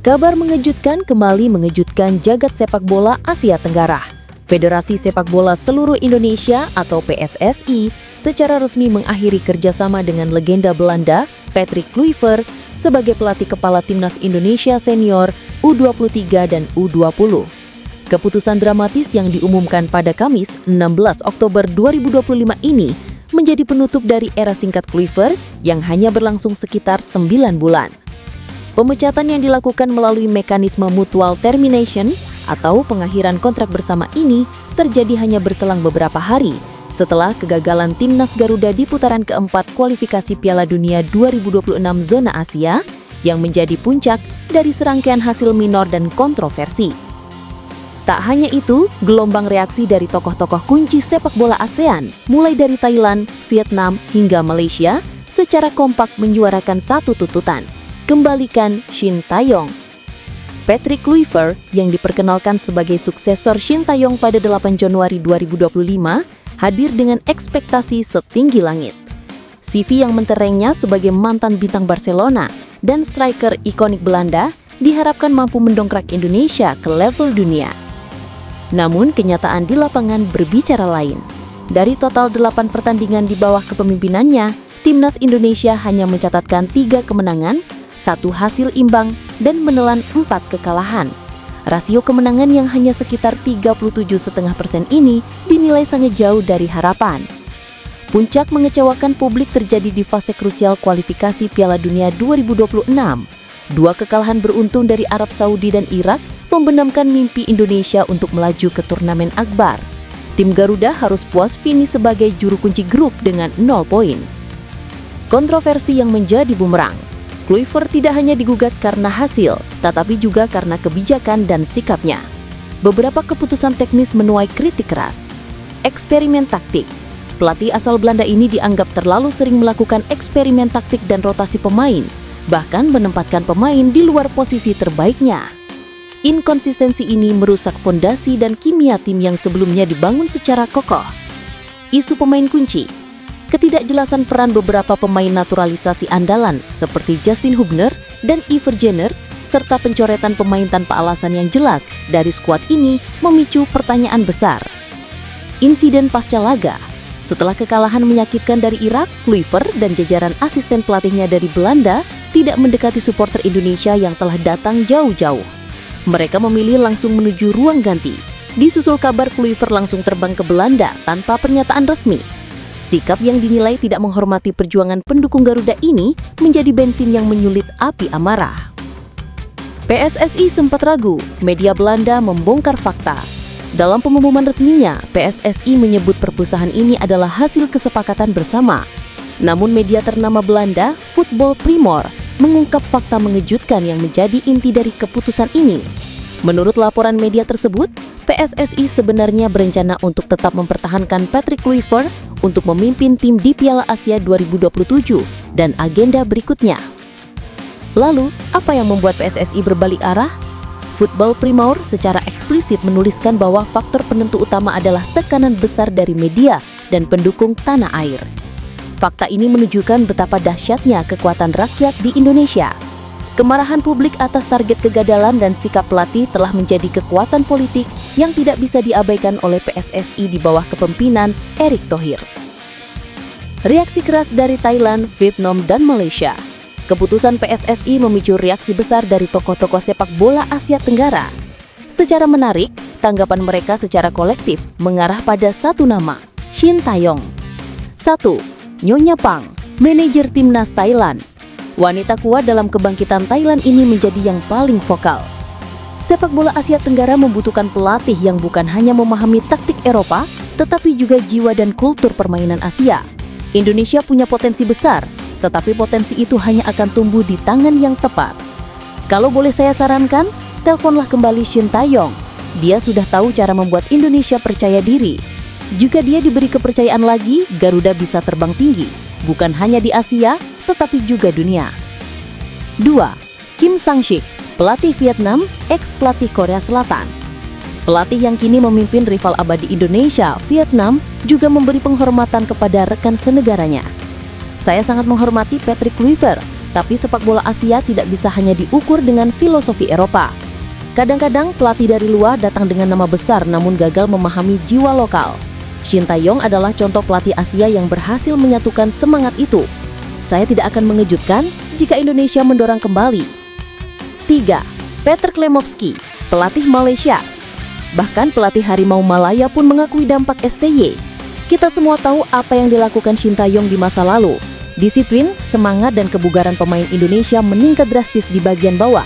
Kabar mengejutkan kembali mengejutkan jagat sepak bola Asia Tenggara. Federasi Sepak Bola Seluruh Indonesia atau PSSI secara resmi mengakhiri kerjasama dengan legenda Belanda Patrick Kluivert sebagai pelatih kepala Timnas Indonesia Senior U23 dan U20. Keputusan dramatis yang diumumkan pada Kamis 16 Oktober 2025 ini menjadi penutup dari era singkat Kluivert yang hanya berlangsung sekitar 9 bulan. Pemecatan yang dilakukan melalui mekanisme mutual termination atau pengakhiran kontrak bersama ini terjadi hanya berselang beberapa hari setelah kegagalan Timnas Garuda di putaran keempat kualifikasi Piala Dunia 2026 zona Asia yang menjadi puncak dari serangkaian hasil minor dan kontroversi. Tak hanya itu, gelombang reaksi dari tokoh-tokoh kunci sepak bola ASEAN, mulai dari Thailand, Vietnam, hingga Malaysia, secara kompak menyuarakan satu tuntutan: kembalikan Shin Tae-yong. Patrick Kluivert yang diperkenalkan sebagai suksesor Shin Tae-yong pada 8 Januari 2025 hadir dengan ekspektasi setinggi langit. CV yang menterengnya sebagai mantan bintang Barcelona dan striker ikonik Belanda diharapkan mampu mendongkrak Indonesia ke level dunia. Namun kenyataan di lapangan berbicara lain. Dari total 8 pertandingan di bawah kepemimpinannya, Timnas Indonesia hanya mencatatkan 3 kemenangan, 1 hasil imbang, dan menelan 4 kekalahan. Rasio kemenangan yang hanya sekitar 37,5% ini dinilai sangat jauh dari harapan. Puncak mengecewakan publik terjadi di fase krusial kualifikasi Piala Dunia 2026. 2 kekalahan beruntun dari Arab Saudi dan Irak membenamkan mimpi Indonesia untuk melaju ke turnamen akbar. Tim Garuda harus puas finish sebagai juru kunci grup dengan 0 poin. Kontroversi yang menjadi bumerang. Kluivert tidak hanya digugat karena hasil, tetapi juga karena kebijakan dan sikapnya. Beberapa keputusan teknis menuai kritik keras. Eksperimen taktik. Pelatih asal Belanda ini dianggap terlalu sering melakukan eksperimen taktik dan rotasi pemain, bahkan menempatkan pemain di luar posisi terbaiknya. Inkonsistensi ini merusak fondasi dan kimia tim yang sebelumnya dibangun secara kokoh. Isu pemain kunci. Ketidakjelasan peran beberapa pemain naturalisasi andalan seperti Justin Hubner dan Iver Jenner serta pencoretan pemain tanpa alasan yang jelas dari skuad ini memicu pertanyaan besar. Insiden pasca laga. Setelah kekalahan menyakitkan dari Irak, Kluivert dan jajaran asisten pelatihnya dari Belanda tidak mendekati supporter Indonesia yang telah datang jauh-jauh. Mereka memilih langsung menuju ruang ganti. Disusul kabar Kluivert langsung terbang ke Belanda tanpa pernyataan resmi. Sikap yang dinilai tidak menghormati perjuangan pendukung Garuda ini menjadi bensin yang menyulit api amarah. PSSI sempat ragu, media Belanda membongkar fakta. Dalam pengumuman resminya, PSSI menyebut perpisahan ini adalah hasil kesepakatan bersama. Namun media ternama Belanda, Football Primor, mengungkap fakta mengejutkan yang menjadi inti dari keputusan ini. Menurut laporan media tersebut, PSSI sebenarnya berencana untuk tetap mempertahankan Patrick Kluivert untuk memimpin tim di Piala Asia 2027 dan agenda berikutnya. Lalu, apa yang membuat PSSI berbalik arah? Football Primor secara eksplisit menuliskan bahwa faktor penentu utama adalah tekanan besar dari media dan pendukung tanah air. Fakta ini menunjukkan betapa dahsyatnya kekuatan rakyat di Indonesia. Kemarahan publik atas target kegagalan dan sikap pelatih telah menjadi kekuatan politik yang tidak bisa diabaikan oleh PSSI di bawah kepemimpinan Erick Thohir. Reaksi keras dari Thailand, Vietnam, dan Malaysia. Keputusan PSSI memicu reaksi besar dari tokoh-tokoh sepak bola Asia Tenggara. Secara menarik, tanggapan mereka secara kolektif mengarah pada satu nama, Shin Tae-yong. 1. Nyonya Pang, manajer timnas Thailand. Wanita kuat dalam kebangkitan Thailand ini menjadi yang paling vokal. Sepak bola Asia Tenggara membutuhkan pelatih yang bukan hanya memahami taktik Eropa, tetapi juga jiwa dan kultur permainan Asia. Indonesia punya potensi besar, tetapi potensi itu hanya akan tumbuh di tangan yang tepat. Kalau boleh saya sarankan, teleponlah kembali Shin Tae-yong. Dia sudah tahu cara membuat Indonesia percaya diri. Jika dia diberi kepercayaan lagi, Garuda bisa terbang tinggi, bukan hanya di Asia, tetapi juga dunia. 2. Kim Sang-sik, pelatih Vietnam, ex-pelatih Korea Selatan. Pelatih yang kini memimpin rival abadi Indonesia, Vietnam, juga memberi penghormatan kepada rekan senegaranya. Saya sangat menghormati Patrick Kluivert, Tapi sepak bola Asia tidak bisa hanya diukur dengan filosofi Eropa. Kadang-kadang pelatih dari luar datang dengan nama besar namun gagal memahami jiwa lokal. Shin Tae-yong adalah contoh pelatih Asia yang berhasil menyatukan semangat itu. Saya tidak akan mengejutkan jika Indonesia mendorong kembali. 3. Peter Klemovsky, pelatih Malaysia. Bahkan pelatih Harimau Malaya pun mengakui dampak STY. Kita semua tahu apa yang dilakukan Shin Tae-yong di masa lalu. Disiplin, semangat, dan kebugaran pemain Indonesia meningkat drastis di bagian bawah.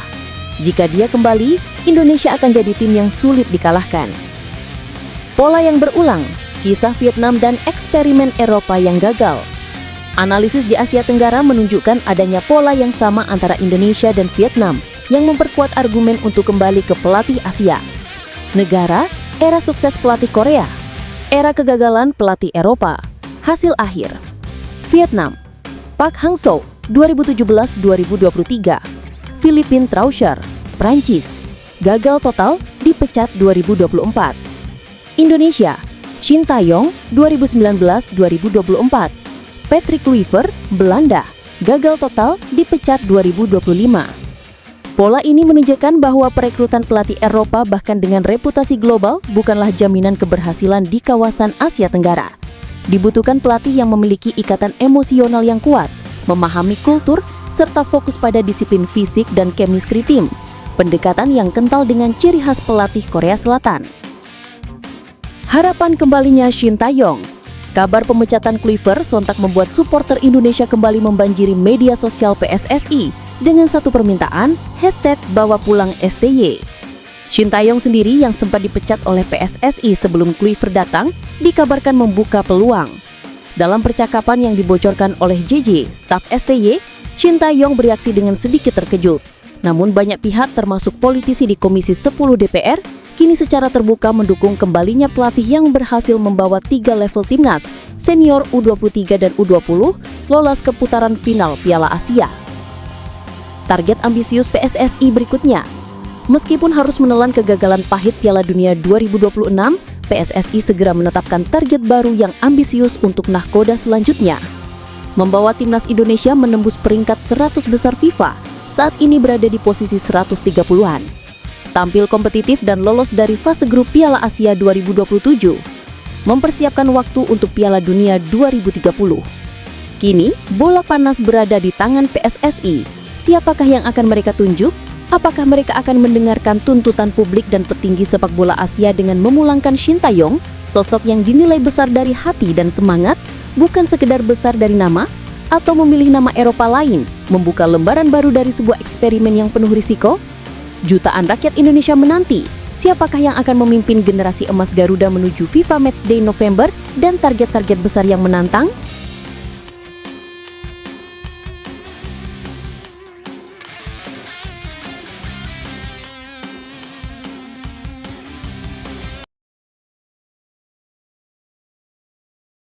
Jika dia kembali, Indonesia akan jadi tim yang sulit dikalahkan. Pola yang berulang, kisah Vietnam dan eksperimen Eropa yang gagal. Analisis di Asia Tenggara menunjukkan adanya pola yang sama antara Indonesia dan Vietnam yang memperkuat argumen untuk kembali ke pelatih Asia. Negara, era sukses pelatih Korea. Era kegagalan pelatih Eropa. Hasil akhir. Vietnam, Park Hang-seo, 2017-2023. Philippine Trauser, Prancis, gagal total, dipecat 2024. Indonesia, Shin Tae-yong, 2019-2024. Patrick Kluivert, Belanda, gagal total, dipecat 2025. Pola ini menunjukkan bahwa perekrutan pelatih Eropa bahkan dengan reputasi global bukanlah jaminan keberhasilan di kawasan Asia Tenggara. Dibutuhkan pelatih yang memiliki ikatan emosional yang kuat, memahami kultur, serta fokus pada disiplin fisik dan chemistry tim. Pendekatan yang kental dengan ciri khas pelatih Korea Selatan. Harapan kembalinya Shin Tae-yong. Kabar pemecatan Kluivert sontak membuat supporter Indonesia kembali membanjiri media sosial PSSI dengan satu permintaan, #bawa pulang STY. Shin Tae-yong sendiri yang sempat dipecat oleh PSSI sebelum Kluivert datang, dikabarkan membuka peluang. Dalam percakapan yang dibocorkan oleh JJ, staf STY, Shin Tae-yong bereaksi dengan sedikit terkejut. Namun banyak pihak termasuk politisi di Komisi 10 DPR kini secara terbuka mendukung kembalinya pelatih yang berhasil membawa 3 level timnas, senior U23 dan U20, lolos ke putaran final Piala Asia. Target ambisius PSSI berikutnya. Meskipun harus menelan kegagalan pahit Piala Dunia 2026, PSSI segera menetapkan target baru yang ambisius untuk nahkoda selanjutnya. Membawa timnas Indonesia menembus peringkat 100 besar FIFA, saat ini berada di posisi 130-an. Tampil kompetitif dan lolos dari fase grup Piala Asia 2027. Mempersiapkan waktu untuk Piala Dunia 2030. Kini, bola panas berada di tangan PSSI. Siapakah yang akan mereka tunjuk? Apakah mereka akan mendengarkan tuntutan publik dan petinggi sepak bola Asia dengan memulangkan Shin Tae-yong, sosok yang dinilai besar dari hati dan semangat, bukan sekedar besar dari nama, atau memilih nama Eropa lain, membuka lembaran baru dari sebuah eksperimen yang penuh risiko? Jutaan rakyat Indonesia menanti, siapakah yang akan memimpin generasi emas Garuda menuju FIFA Matchday November dan target-target besar yang menantang?